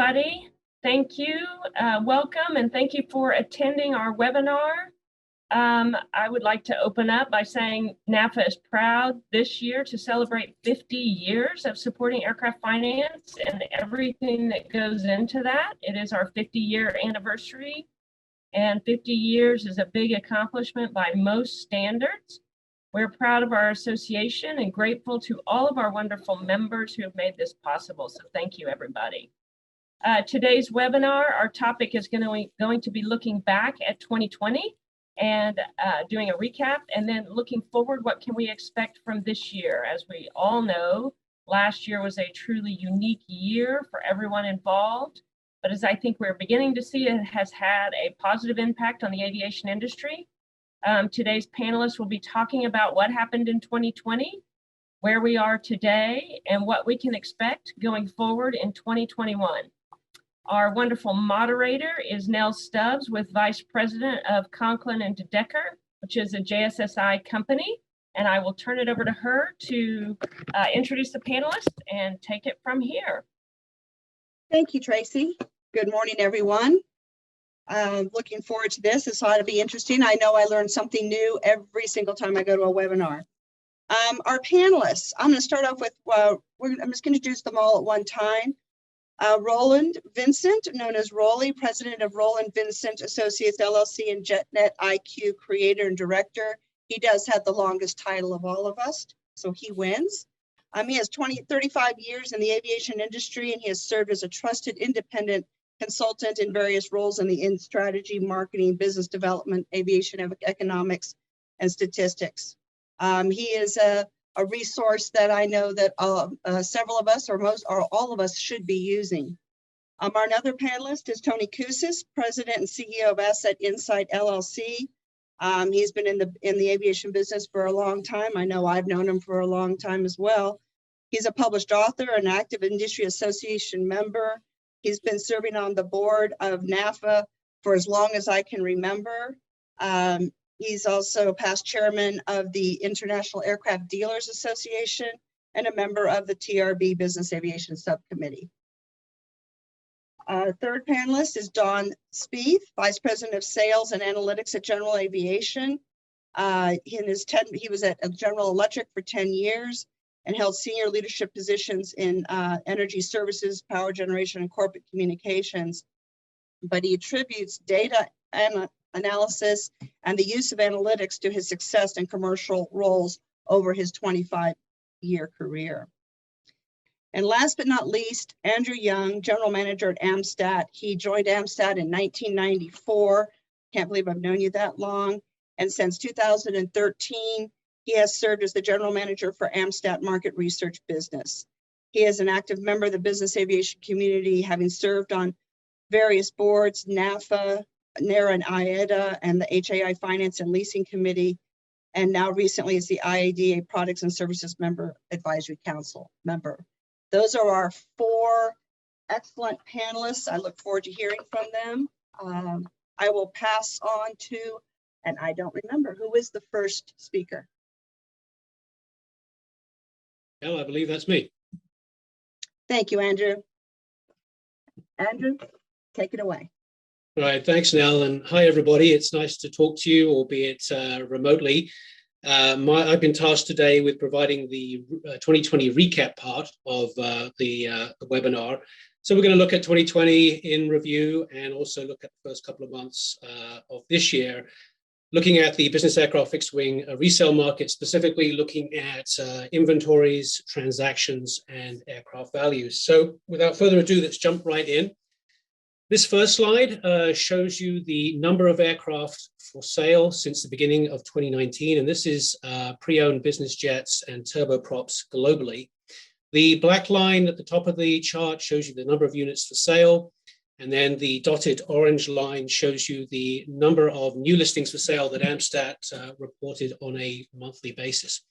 everybody. Thank you. Welcome and thank you for attending our webinar. I would like to open up by saying NAFA is proud this year to celebrate 50 years of supporting aircraft finance and everything that goes into that. It is our 50-year anniversary, and 50 years is a big accomplishment by most standards. We're proud of our association and grateful to all of our wonderful members who have made this possible. So thank you, everybody. Today's webinar, our topic is going to be looking back at 2020 and doing a recap, and then looking forward, what can we expect from this year? As we all know, last year was a truly unique year for everyone involved, but as I think we're beginning to see, it has had a positive impact on the aviation industry. Today's panelists will be talking about what happened in 2020, where we are today, and what we can expect going forward in 2021. Our wonderful moderator is Nell Stubbs, with Vice President of Conklin and DeDecker, which is a JSSI company, and I will turn it over to her to introduce the panelists and take it from here. Thank you, Tracy. Good morning, everyone. Looking forward to this. This ought to be interesting. I know I learn something new every single time I go to a webinar. Our panelists, I'm going to start off with, I'm just going to introduce them all at one time. Roland Vincent, known as Rolly, President of Roland Vincent Associates LLC and JetNet IQ Creator and Director. He does have the longest title of all of us, so he wins. He has 35 years in the aviation industry, and he has served as a trusted independent consultant in various roles in strategy, marketing, business development, aviation economics, and statistics. He is a resource that I know that several of us, or most, or all of us, should be using. Our another panelist is Tony Koussis, President and CEO of Asset Insight LLC. He's been in the aviation business for a long time. I know I've known him for a long time as well. He's a published author, an active industry association member. He's been serving on the board of NAFA for as long as I can remember. He's also past chairman of the International Aircraft Dealers Association and a member of the TRB Business Aviation Subcommittee. Our third panelist is Don Spieth, Vice President of Sales and Analytics at General Aviation. He was at General Electric for 10 years and held senior leadership positions in energy services, power generation, and corporate communications. But he attributes data analysis and the use of analytics to his success in commercial roles over his 25-year career. And last but not least, Andrew Young, General Manager at Amstat. He joined Amstat in 1994. Can't believe I've known you that long. And since 2013, he has served as the General Manager for Amstat Market Research Business. He is an active member of the business aviation community, having served on various boards, NAFA, NARA and IATA, and the HAI Finance and Leasing Committee, and now recently is the IADA Products and Services Member Advisory Council member. Those are our four excellent panelists. I look forward to hearing from them. I will pass on to, and I don't remember, who is the first speaker? Well, I believe that's me. Thank you, Andrew. Andrew, take it away. Right, thanks, Nell, and hi, everybody. It's nice to talk to you, albeit remotely. I've been tasked today with providing the 2020 recap part of the webinar. So we're going to look at 2020 in review and also look at the first couple of months of this year, looking at the business aircraft fixed wing resale market, specifically looking at inventories, transactions, and aircraft values. So without further ado, let's jump right in. This first slide shows you the number of aircraft for sale since the beginning of 2019, and this is pre-owned business jets and turboprops globally. The black line at the top of the chart shows you the number of units for sale, and then the dotted orange line shows you the number of new listings for sale that Amstat reported on a monthly basis.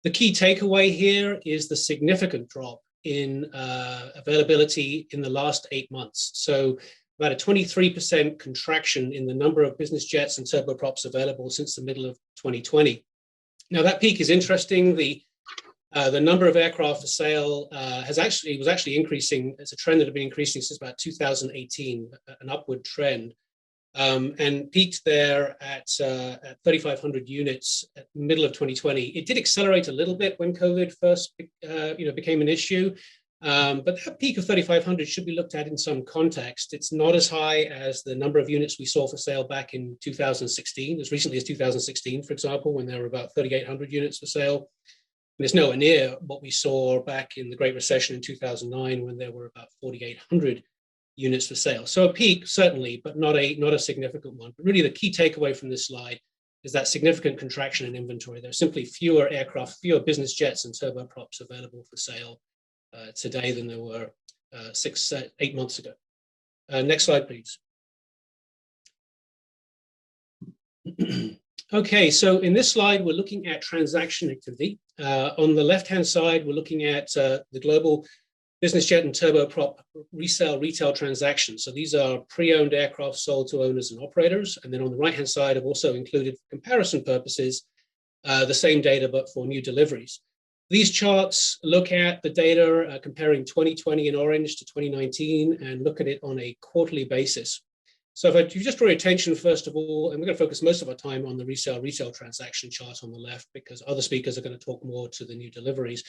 The key takeaway here is the significant drop in availability in the last 8 months. So about a 23% contraction in the number of business jets and turboprops available since the middle of 2020. Now that peak is interesting. The The number of aircraft for sale was actually increasing. It's a trend that had been increasing since about 2018, an upward trend, and peaked there at 3,500 units at the middle of 2020. It did accelerate a little bit when COVID first became an issue. But that peak of 3,500 should be looked at in some context. It's not as high as the number of units we saw for sale back in 2016, as recently as 2016, for example, when there were about 3,800 units for sale. And it's nowhere near what we saw back in the Great Recession in 2009, when there were about 4,800 units for sale. So a peak, certainly, but not a significant one. But really the key takeaway from this slide is that significant contraction in inventory. There are simply fewer aircraft, fewer business jets and turboprops available for sale today than there were 8 months ago. Next slide, please. Okay, so in this slide, we're looking at transaction activity. On the left-hand side, we're looking at the global business jet and turboprop resale retail transactions. So these are pre-owned aircraft sold to owners and operators. And then on the right-hand side, I've also included, for comparison purposes, the same data, but for new deliveries. These charts look at the data comparing 2020 in orange to 2019 and look at it on a quarterly basis. So if you just draw your attention, first of all, and we're going to focus most of our time on the resale retail transaction chart on the left, because other speakers are going to talk more to the new deliveries.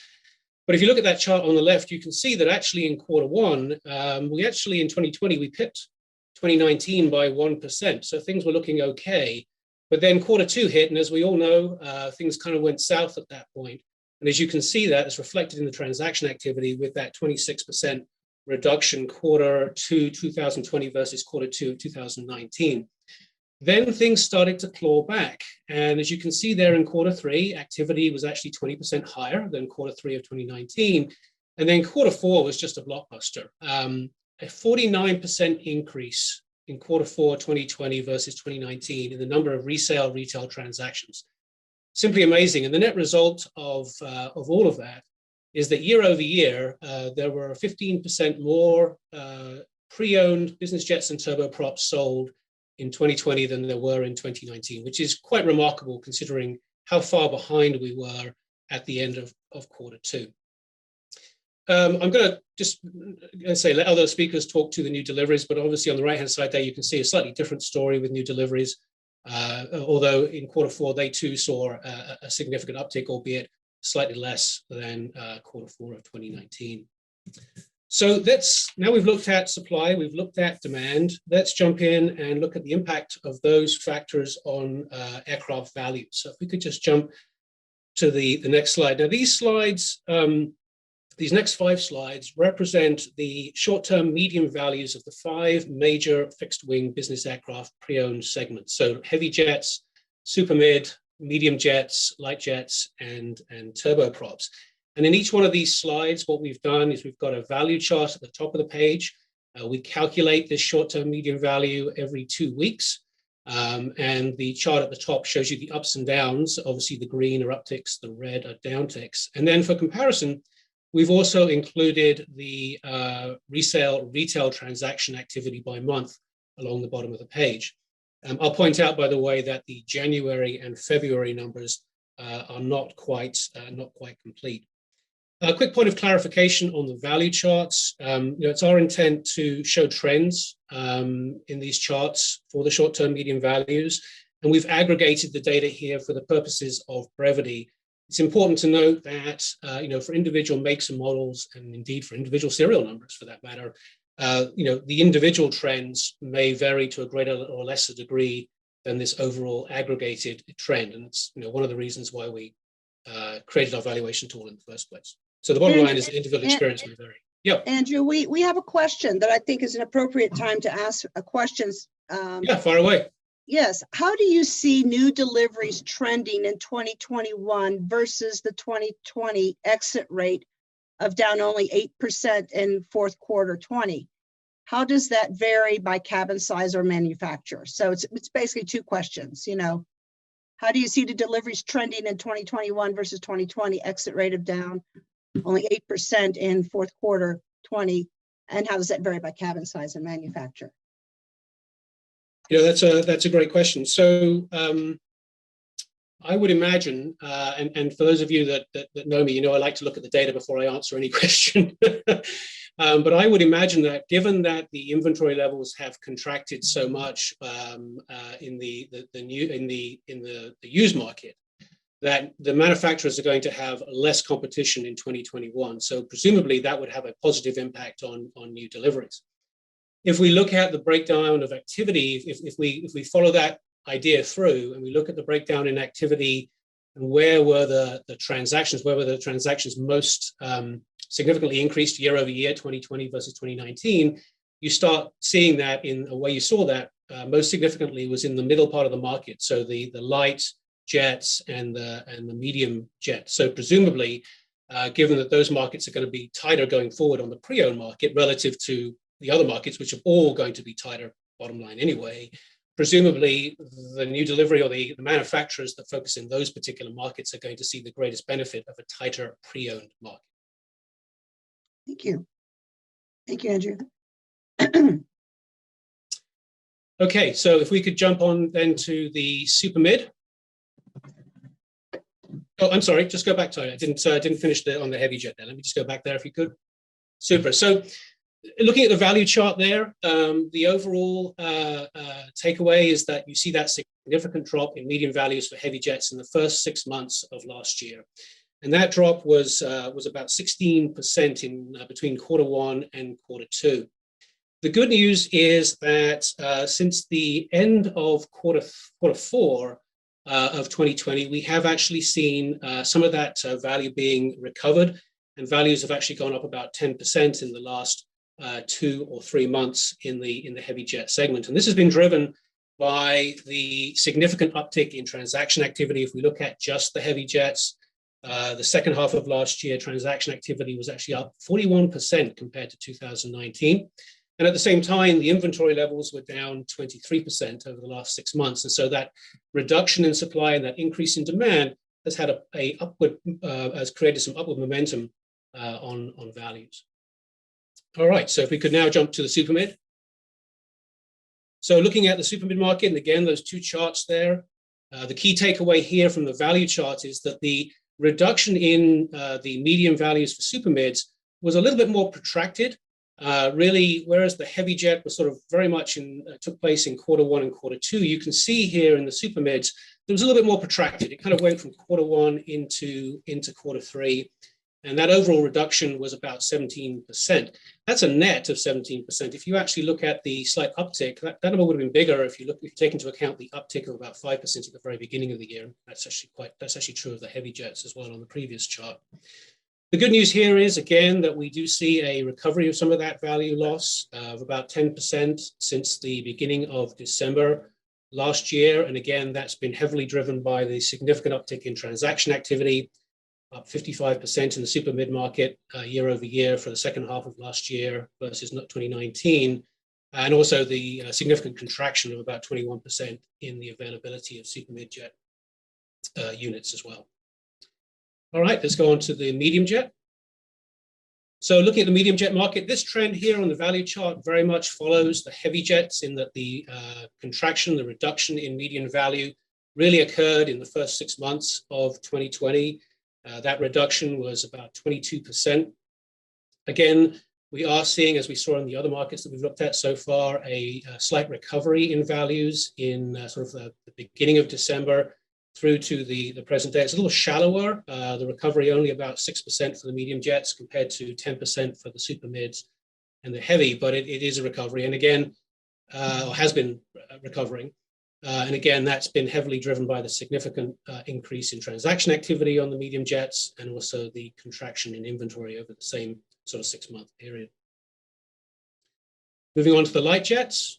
But if you look at that chart on the left, you can see that actually in quarter one, in 2020, we pipped 2019 by 1%. So things were looking okay. But then quarter two hit, and as we all know, things kind of went south at that point. And as you can see, that is reflected in the transaction activity with that 26% reduction quarter two 2020 versus quarter two of 2019. Then things started to claw back. And as you can see there in quarter three, activity was actually 20% higher than quarter three of 2019. And then quarter four was just a blockbuster, a 49% increase in quarter four 2020 versus 2019 in the number of resale retail transactions. Simply amazing. And the net result of all of that is that year over year, there were 15% more pre-owned business jets and turboprops sold in 2020 than there were in 2019, which is quite remarkable considering how far behind we were at the end of quarter two. I'm going to just let other speakers talk to the new deliveries, but obviously on the right-hand side there, you can see a slightly different story with new deliveries. Although in quarter four, they too saw a significant uptick, albeit slightly less than quarter four of 2019. So now we've looked at supply, we've looked at demand. Let's jump in and look at the impact of those factors on aircraft value. So if we could just jump to the next slide. Now these slides, these next 5 slides represent the short-term medium values of the 5 major fixed-wing business aircraft pre-owned segments. So heavy jets, super mid, medium jets, light jets, and turboprops. And in each one of these slides, what we've done is we've got a value chart at the top of the page. We calculate this short-term medium value every 2 weeks. And the chart at the top shows you the ups and downs. Obviously, the green are upticks, the red are downticks. And then for comparison, we've also included the resale retail transaction activity by month along the bottom of the page. I'll point out, by the way, that the January and February numbers are not quite complete. A quick point of clarification on the value charts. It's our intent to show trends in these charts for the short-term medium values, and we've aggregated the data here for the purposes of brevity. It's important to note that for individual makes and models, and indeed for individual serial numbers for that matter, the individual trends may vary to a greater or lesser degree than this overall aggregated trend. And it's one of the reasons why we created our valuation tool in the first place. So the bottom line is that individual experience may vary. Yeah. Andrew, we have a question that I think is an appropriate time to ask questions. Yeah, fire away. Yes. How do you see new deliveries trending in 2021 versus the 2020 exit rate of down only 8% in fourth quarter 20? How does that vary by cabin size or manufacturer? So it's basically 2 questions. How do you see the deliveries trending in 2021 versus 2020 exit rate of down only 8% in fourth quarter 20? And how does that vary by cabin size and manufacturer? That's a great question. So I would imagine, and for those of you that know me, you know I like to look at the data before I answer any question. But I would imagine that given that the inventory levels have contracted so much in the used market, that the manufacturers are going to have less competition in 2021. So presumably that would have a positive impact on new deliveries. If we look at the breakdown of activity, if we follow that idea through and we look at the breakdown in activity and where were the transactions, where were the transactions most significantly increased year over year, 2020 versus 2019, you start seeing that in a way you saw that most significantly was in the middle part of the market. So the light jets and the medium jets. So presumably, given that those markets are going to be tighter going forward on the pre-owned market relative to the other markets, which are all going to be tighter bottom line anyway, presumably the new delivery or the manufacturers that focus in those particular markets are going to see the greatest benefit of a tighter pre-owned market. Thank you. Thank you, Andrew. Okay, so if we could jump on then to the super mid. Oh, I'm sorry, just go back to it. I didn't finish on the heavy jet there. Let me just go back there if you could. Super. So looking at the value chart there, the overall takeaway is that you see that significant drop in median values for heavy jets in the first 6 months of last year. And that drop was about 16% in between Q1 and Q2. The good news is that since the end of Q4 of 2020, we have actually seen some of that value being recovered, and values have actually gone up about 10% in the last 2 or 3 months in the heavy jet segment. And this has been driven by the significant uptick in transaction activity. If we look at just the heavy jets, the second half of last year, transaction activity was actually up 41% compared to 2019. And at the same time, the inventory levels were down 23% over the last 6 months. And so that reduction in supply and that increase in demand has had has created some upward momentum on values. All right, so if we could now jump to the super mid. So looking at the super mid market, and again, those two charts there, the key takeaway here from the value chart is that the reduction in the median values for super mids was a little bit more protracted. Really, whereas the heavy jet was sort of very much took place in Q1 and Q2, you can see here in the super mids, there was a little bit more protracted. It kind of went from Q1 into Q3. And that overall reduction was about 17%. That's a net of 17%. If you actually look at the slight uptick, that number would have been bigger if you take into account the uptick of about 5% at the very beginning of the year. That's actually true of the heavy jets as well on the previous chart. The good news here is, again, that we do see a recovery of some of that value loss of about 10% since the beginning of December last year. And again, that's been heavily driven by the significant uptick in transaction activity, up 55% in the super mid market year over year for the second half of last year versus 2019. And also the significant contraction of about 21% in the availability of super mid jet units as well. All right, let's go on to the medium jet. So looking at the medium jet market, this trend here on the value chart very much follows the heavy jets in that the contraction, the reduction in median value really occurred in the first 6 months of 2020. That reduction was about 22%. Again, we are seeing, as we saw in the other markets that we've looked at so far, a slight recovery in values in sort of the beginning of December through to the present day. It's a little shallower, the recovery only about 6% for the medium jets compared to 10% for the super mids and the heavy, but it is a recovery. And again, or has been recovering. And again, that's been heavily driven by the significant increase in transaction activity on the medium jets and also the contraction in inventory over the same sort of 6-month period. Moving on to the light jets.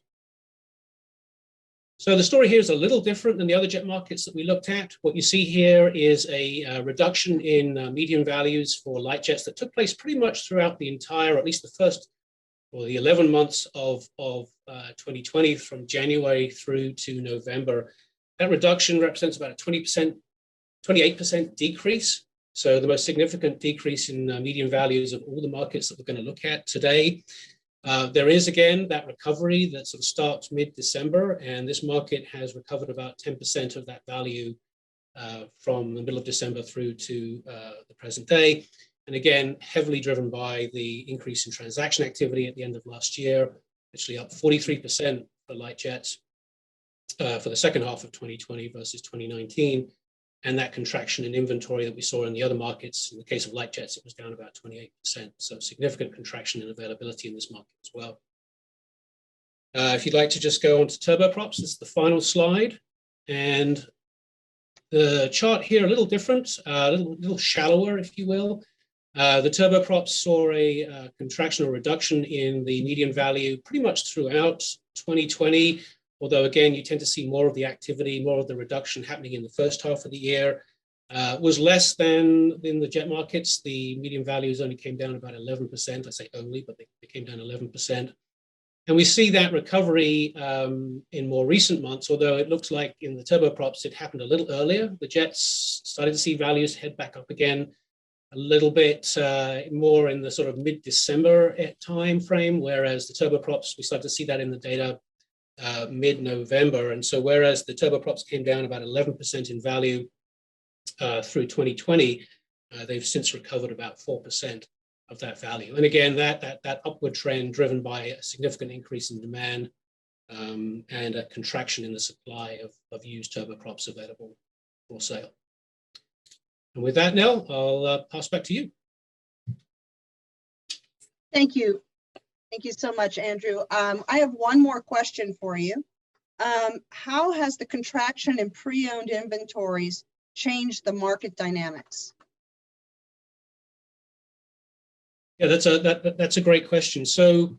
So the story here is a little different than the other jet markets that we looked at. What you see here is a reduction in median values for light jets that took place pretty much throughout the entire, at least the first, or the 11 months of 2020 from January through to November. That reduction represents about a 28% decrease. So the most significant decrease in median values of all the markets that we're going to look at today. There is, again, that recovery that sort of starts mid-December, and this market has recovered about 10% of that value from the middle of December through to the present day. And again, heavily driven by the increase in transaction activity at the end of last year, actually up 43% for light jets for the second half of 2020 versus 2019. And that contraction in inventory that we saw in the other markets, in the case of light jets, it was down about 28%. So significant contraction in availability in this market as well. If you'd like to just go on to turboprops, this is the final slide. And the chart here a little different, a little shallower, if you will. The turboprops saw a contraction or reduction in the median value pretty much throughout 2020. Although, again, you tend to see more of the activity, more of the reduction happening in the first half of the year. Was less than in the jet markets. The median values only came down about 11%. I say only, but they came down 11%. And we see that recovery in more recent months, although it looks like in the turboprops, it happened a little earlier. The jets started to see values head back up again a little bit more in the sort of mid-December time frame, whereas the turboprops, we started to see that in the data mid-November. And so whereas the turboprops came down about 11% in value through 2020, they've since recovered about 4% of that value. And again, that upward trend driven by a significant increase in demand and a contraction in the supply of used turboprops available for sale. And with that, Nell, I'll pass back to you. Thank you. Thank you so much, Andrew. I have one more question for you. How has the contraction in pre-owned inventories changed the market dynamics? Yeah, that's a great question. So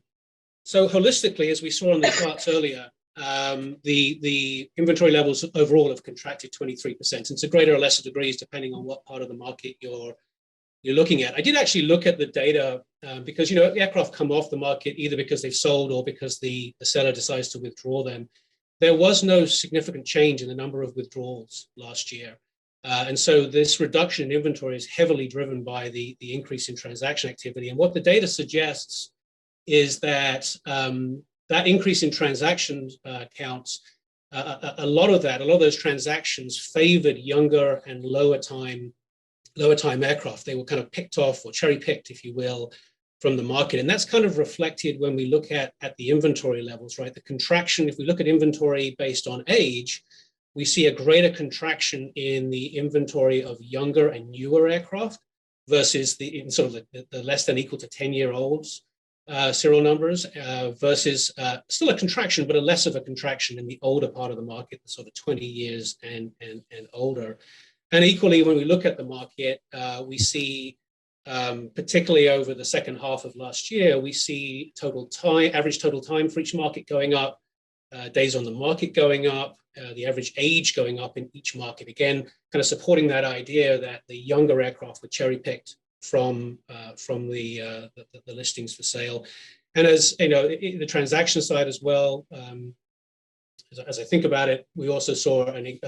holistically, as we saw on the charts earlier, the inventory levels overall have contracted 23%, and to greater or lesser degrees, depending on what part of the market you're looking at. I did actually look at the data because, you know, aircraft come off the market either because they've sold or because the seller decides to withdraw them. There was no significant change in the number of withdrawals last year. And so this reduction in inventory is heavily driven by the increase in transaction activity. And what the data suggests is that that increase in transaction counts, a lot of those transactions favored younger and lower time aircraft. They were kind of picked off or cherry picked, if you will, from the market. And that's kind of reflected when we look at the inventory levels, right? The contraction, if we look at inventory based on age, we see a greater contraction in the inventory of younger and newer aircraft versus the less than equal to 10-year-olds serial numbers versus still a contraction, but a less of a contraction in the older part of the market, the sort of 20 years and older. And equally, when we look at the market, we see, particularly over the second half of last year, we see average total time for each market going up, days on the market going up, the average age going up in each market. Again, kind of supporting that idea that the younger aircraft were cherry-picked from the listings for sale. And as you know, the transaction side as well, as I think about it, we also saw a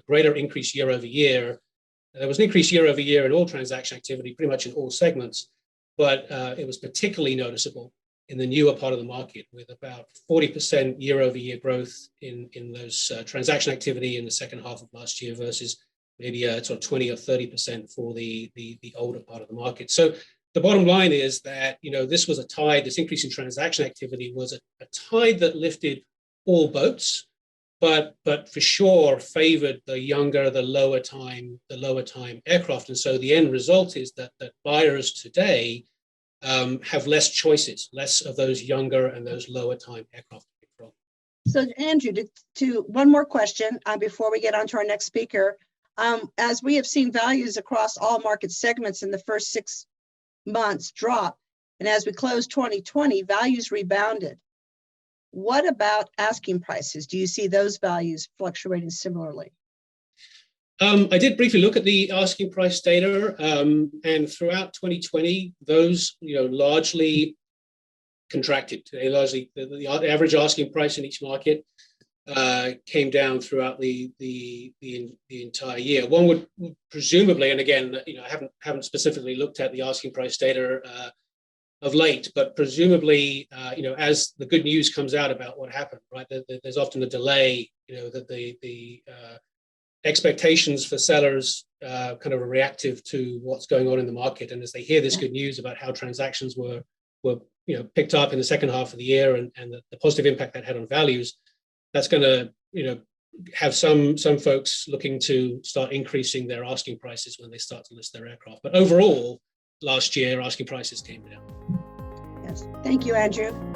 greater increase year over year. There was an increase year over year in all transaction activity, pretty much in all segments, but it was particularly noticeable in the newer part of the market, with about 40% year over year growth in those transaction activity in the second half of last year versus maybe sort of 20 or 30% for the older part of the market. So the bottom line is that, you know, this was a tide, this increase in transaction activity was a tide that lifted all boats, but for sure favored the younger, the lower time aircraft. And so the end result is that buyers today have less choices, less of those younger and those lower time aircraft to pick from. So Andrew, to one more question before we get on to our next speaker. As we have seen values across all market segments in the first 6 months drop, and as we close 2020, values rebounded. What about asking prices? Do you see those values fluctuating similarly? I did briefly look at the asking price data, and throughout 2020, those largely contracted. The average asking price in each market came down throughout the entire year. One would presumably, and again, I haven't specifically looked at the asking price data of late, but presumably, as the good news comes out about what happened, right? There's often a delay, that the expectations for sellers kind of reactive to what's going on in the market. And as they hear this good news about how transactions were picked up in the second half of the year and the positive impact that had on values, that's going to have some folks looking to start increasing their asking prices when they start to list their aircraft. But overall, last year asking prices came down. Yes, thank you, Andrew.